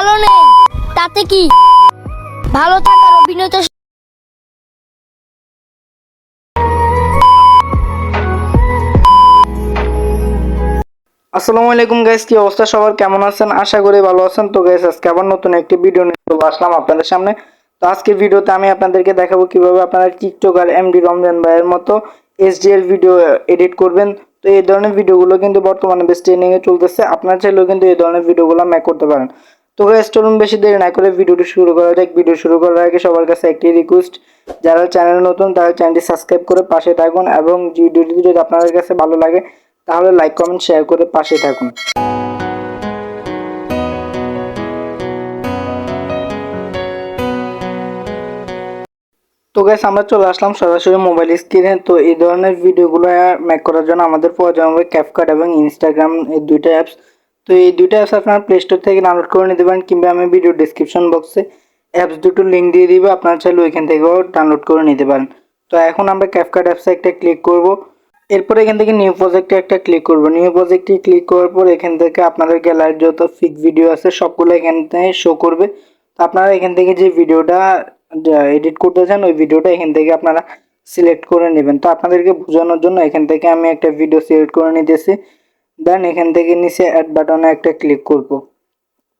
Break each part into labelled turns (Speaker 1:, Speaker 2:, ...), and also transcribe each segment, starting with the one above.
Speaker 1: ভালো নেই, তাতে কি? ভালো থাকার অভিনয় তো
Speaker 2: আসসালামু আলাইকুম গাইস, কি অবস্থা সবার? কেমন আছেন? আশা করি ভালো আছেন। তো গাইস, আজকে আবার নতুন একটি ভিডিও নিয়ে চলে আসলাম আপনাদের সামনে। তো আজকের ভিডিওতে আমি আপনাদেরকে দেখাবো কিভাবে আপনারা টিকটকার এমডি রমজান ভাইয়ের মতো এইচডিআর ভিডিও এডিট করবেন। তো এই ধরনের ভিডিওগুলো কিন্তু বর্তমানে বেশ ট্রেন্ডিং এ চলতেছে। আপনারা চাইলেও কিন্তু এই ধরনের ভিডিওগুলো মেক করতে পারেন। তো গাইস, চলুন বেশি দেরি না করে ভিডিওটি শুরু করা যাক। ভিডিও শুরু করার আগে সবার কাছে একটি রিকোয়েস্ট, যারা চ্যানেল নতুন তারা চ্যানেলটি সাবস্ক্রাইব করে পাশে থাকুন, এবং ভিডিওটি যদি আপনাদের কাছে ভালো লাগে তাহলে লাইক কমেন্ট শেয়ার করে পাশে থাকুন। তো গাইস, আমরা চলে আসলাম সরাসরি মোবাইল স্ক্রিনে। তো এই ধরনের ভিডিওগুলো মেক করার জন্য আমাদের প্রয়োজন হবে ক্যাপকাট এবং ইনস্টাগ্রাম, এই দুইটা অ্যাপস। তো এই দুইটা অ্যাপস আপনারা প্লে স্টোর থেকে ডাউনলোড করে নিতে পারেন, কিংবা আমি ভিডিও ডিসক্রিপশন বক্সে অ্যাপস দুটোর লিঙ্ক দিয়ে দিব, আপনারা চাইলে ওইখান থেকেও ডাউনলোড করে নিতে পারেন। তো এখন আমরা ক্যাপকাট অ্যাপসে একটা ক্লিক করব। এরপর এখান থেকে নিউ প্রজেক্টে একটা ক্লিক করব। নিউ প্রজেক্টে ক্লিক করার পর এখান থেকে আপনাদের গ্যালারির যত ফিক ভিডিও আছে সবগুলো এখান থেকে শো করবে। তো আপনারা এখান থেকে যে ভিডিওটা এডিট করতে চান ওই ভিডিওটা এখান থেকে আপনারা সিলেক্ট করে নেবেন। তো আপনাদেরকে বোঝানোর জন্য এখান থেকে আমি একটা ভিডিও সিলেক্ট করে নিতেছি। দেন এখান থেকে নিচে অ্যাড বাটনে একটা ক্লিক করব।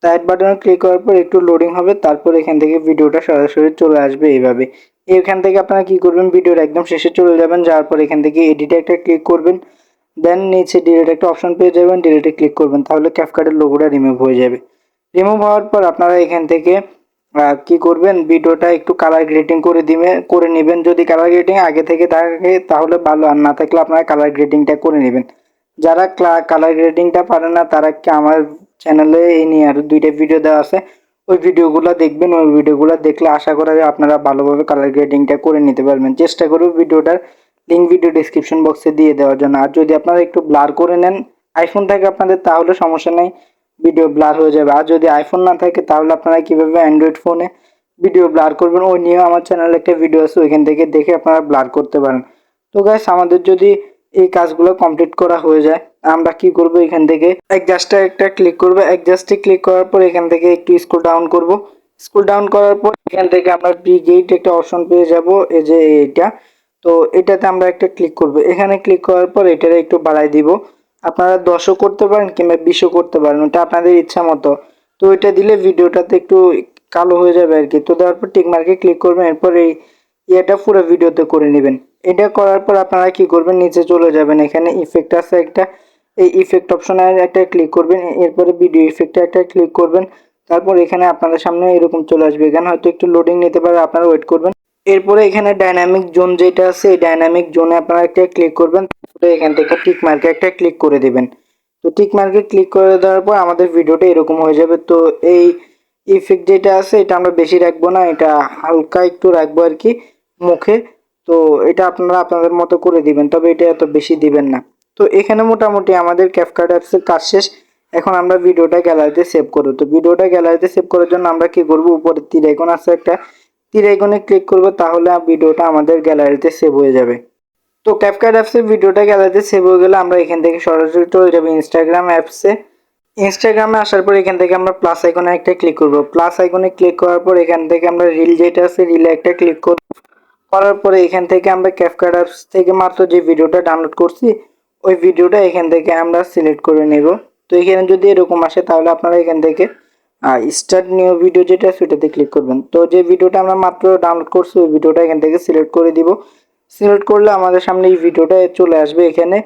Speaker 2: তো অ্যাড বাটনে ক্লিক করার পর একটু লোডিং হবে, তারপর এখান থেকে ভিডিওটা সরাসরি চলে আসবে এইভাবে। এখান থেকে আপনারা কি করবেন, ভিডিওর একদম শেষে চলে যাবেন, যাওয়ার পর এখান থেকে এডিটে একটা ক্লিক করবেন। দেন নিচে ডিলিট একটা অপশন পেয়ে যাবেন, ডিলিটে ক্লিক করবেন, তাহলে ক্যাপকাটের লোগোটা রিমুভ হয়ে যাবে। রিমুভ হওয়ার পর আপনারা এখান থেকে কি করবেন, ভিডিওটা একটু কালার গ্রেডিং করে নেবেন। যদি কালার গ্রেডিং আগে থেকে থাকে তাহলে ভালো, আর না থাকলে আপনারা কালার গ্রেডিংটা করে নেবেন। যারা কালার গ্রেডিংটা পারে না তারা কি আমার চ্যানেলে এই নিয়ে আরো দুইটা ভিডিও দেওয়া আছে, ওই ভিডিওগুলো দেখবেন। ওই ভিডিওগুলো দেখলে আশা করা যায় আপনারা ভালোভাবে কালার গ্রেডিংটা করে নিতে পারবেন। চেষ্টা করব ভিডিওটার লিঙ্ক ভিডিও ডিসক্রিপশন বক্সে দিয়ে দেওয়ার জন্য। আর যদি আপনারা একটু ব্লার করে নেন, আইফোন থাকে আপনাদের, তাহলে সমস্যা নেই, ভিডিও ব্লার হয়ে যাবে। আর যদি আইফোন না থাকে তাহলে আপনারা কিভাবে অ্যান্ড্রয়েড ফোনে ভিডিও ব্লার করবেন ওই নিয়ে আমার চ্যানেলে একটা ভিডিও আছে, ওইখান থেকে দেখে আপনারা ব্লার করতে পারেন। তো গাইস, আমাদের যদি এই কাজগুলো কমপ্লিট করা হয়ে যায়, আমরা কি করব, এখান থেকে অ্যাডজাস্টে একটা ক্লিক করব। অ্যাডজাস্টে ক্লিক করার পর এখান থেকে একটু স্ক্রল ডাউন করব। স্ক্রল ডাউন করার পর এখান থেকে আমরা প্রিগেট একটা অপশন পেয়ে যাব, এই যে এইটা। তো এটাতে আমরা একটা ক্লিক করব। এখানে ক্লিক করার পর এটারে একটু বাড়াই দিব। আপনারা 10ও করতে পারেন কিংবা 20ও করতে পারেন, ওটা আপনাদের ইচ্ছা মতো। তো এটা দিলে ভিডিওটাতে একটু কালো হয়ে যাবে আর কি। তো দেওয়ার পর টিক মার্কে ক্লিক করবেন, এরপর এই এটা পুরো ভিডিওতে করে নেবেন। এটা করার পর আপনারা কি করবেন, নিচে চলে যাবেন, এখানে ইফেক্ট আছে একটা, এই ইফেক্ট অপশনে একটা ক্লিক করবেন। এরপরে ভিডিও ইফেক্টে একটা ক্লিক করবেন। তারপর এখানে আপনাদের সামনে এরকম চলে আসবে। এখানে হয়তো একটু লোডিং নিতে পারে, আপনারা ওয়েট করবেন। এরপরে এখানে ডাইনামিক জোন যেটা আছে, এই ডাইনামিক জোনে আপনারা একটা ক্লিক করবেন। তারপরে এখান থেকে টিক মার্কে একটা ক্লিক করে দিবেন। তো টিক মার্কে ক্লিক করে দেওয়ার পর আমাদের ভিডিওটা এরকম হয়ে যাবে। তো এই ইফেক্ট যেটা আছে এটা আমরা বেশি রাখবো না, এটা হালকা একটু রাখবো আর কি মুখে। তো এটা আপনারা আপনাদের মতো করে দিবেন, তবে এটা এত বেশি দিবেন না। তো এখানে মোটামুটি আমাদের ক্যাপকাট অ্যাপসের কাজ শেষ। এখন আমরা ভিডিওটা গ্যালারিতে সেভ করব। তো ভিডিওটা গ্যালারিতে সেভ করার জন্য আমরা কি করব, উপরে তীর আইকন আছে একটা, তীর আইকনে ক্লিক করব, তাহলে ভিডিওটা আমাদের গ্যালারিতে সেভ হয়ে যাবে। তো ক্যাপকাট অ্যাপসের ভিডিওটা গ্যালারিতে সেভ হয়ে গেলে আমরা এখান থেকে সরাসরি চলে যাব ইনস্টাগ্রাম অ্যাপসে। ইনস্টাগ্রামে আসার পর এখান থেকে আমরা প্লাস আইকনে একটা ক্লিক করব। প্লাস আইকনে ক্লিক করার পর এখান থেকে আমরা রিল যেটা আছে রিলে একটা ক্লিক করব। করার পরে এখান থেকে আমরা ক্যাপকাট অ্যাপস থেকে মাত্র যে ভিডিওটা ডাউনলোড করছি ওই ভিডিওটা এখান থেকে আমরা সিলেক্ট করে নেব। তো এখানে যদি এরকম আসে তাহলে আপনারা এখান থেকে স্টার্ট নিউ ভিডিও যেটা সেটাতে ক্লিক করবেন। তো যে ভিডিওটা আমরা মাত্র ডাউনলোড করছি ওই ভিডিওটা এখান থেকে সিলেক্ট করে দিব। সিলেক্ট করলে আমাদের সামনে এই ভিডিওটা চলে আসবে এখানে।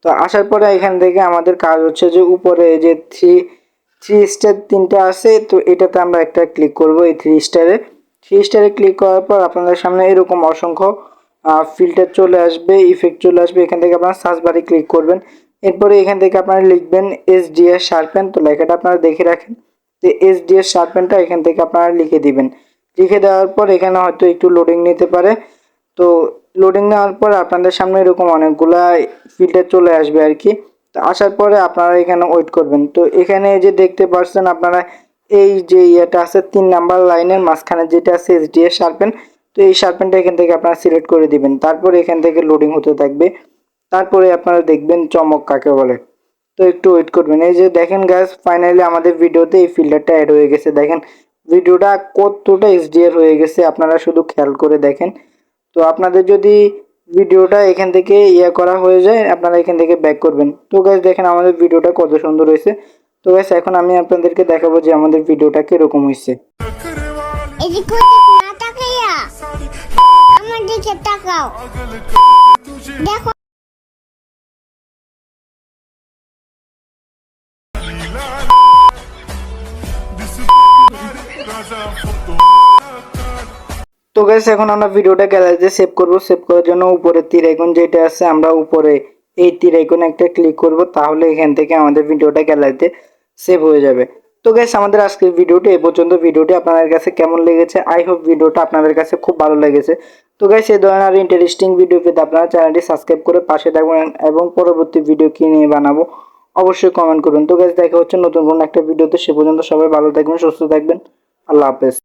Speaker 2: তো আসার পরে এখান থেকে আমাদের কাজ হচ্ছে যে উপরে যে থ্রি স্টার তিনটা আছে, তো এটাতে আমরা একটা ক্লিক করব। এই থ্রি স্টারে ক্লিক করার পর আপনাদের সামনে এরকম অসংখ্য ফিল্টার চলে আসবে, ইফেক্ট চলে আসবে। এখান থেকে আপনারা সার্চ বারে ক্লিক করবেন। এরপরে এখান থেকে আপনারা লিখবেন এসডিএস শার্পেন। তো লেখাটা আপনারা দেখে রাখেন, যে এসডিএস শার্পেনটা এখান থেকে আপনারা লিখে দিবেন। লিখে দেওয়ার পর এখানে হয়তো একটু লোডিং নিতে পারে। তো লোডিং নেওয়ার পর আপনাদের সামনে এরকম অনেকগুলা ফিল্টার চলে আসবে আর কি। তো আসার পরে আপনারা এখানে ওয়েট করবেন। তো এখানে যে দেখতে পাচ্ছেন আপনারা এই যে ইয়েটা আছে 3 নাম্বার লাইনের মাঝখানে যেটা আছে এসডিএস শার্পেন, তো এই শার্পেনটা এখান থেকে আপনারা সিলেক্ট করে দিবেন। তারপরে এখান থেকে লোডিং হতে থাকবে। তারপরে আপনারা দেখবেন চমক কাকে বলে। তো একটু ওয়েট করবেন। এই যে দেখেন গাইস, ফাইনালি আমাদের ভিডিওতে এই ফিল্টারটা অ্যাড হয়ে গেছে। দেখেন ভিডিওটা কতটা এইচডিআর হয়ে গেছে, আপনারা শুধু খেয়াল করে দেখেন। তো আপনাদের যদি ভিডিওটা এখান থেকে করা হয়ে যায়, আপনারা এখান থেকে ব্যাক করবেন। তো গাইস দেখেন আমাদের ভিডিওটা কত সুন্দর হয়েছে। তো গাইস এখন আমি আপনাদেরকে দেখাবো যে আমাদের ভিডিওটা কিরকম হয়েছে।
Speaker 1: এদিকে ওদিক না তাকাইয়া আমার দিকে তাকাও, দেখো।
Speaker 2: তো গাইস এখন আমরা ভিডিওটা গ্যালারিতে সেভ করব। সেভ করার জন্য উপরে তীর আইকন যেটা আছে, আমরা উপরে এই তীর আইকনে একটা ক্লিক করব, তাহলে এখান থেকে আমাদের ভিডিওটা গ্যালারিতে সেভ হয়ে যাবে। তো গাইস আমাদের আজকের ভিডিওটি এই পর্যন্ত। ভিডিওটি আপনাদের কাছে কেমন লেগেছে? আই হোপ ভিডিওটা আপনাদের কাছে খুব ভালো লেগেছে। তো গাইস এই ধরনের আরো ইন্টারেস্টিং ভিডিও পেতে আপনারা চ্যানেলটি সাবস্ক্রাইব করে পাশে থাকবেন এবং পরবর্তী ভিডিও কি নিয়ে বানাবো অবশ্যই কমেন্ট করুন। তো গাইস দেখা হচ্ছে নতুন কোনো একটা ভিডিওতে। সে পর্যন্ত সবাই ভালো থাকবেন, সুস্থ থাকবেন। আল্লাহ হাফেজ।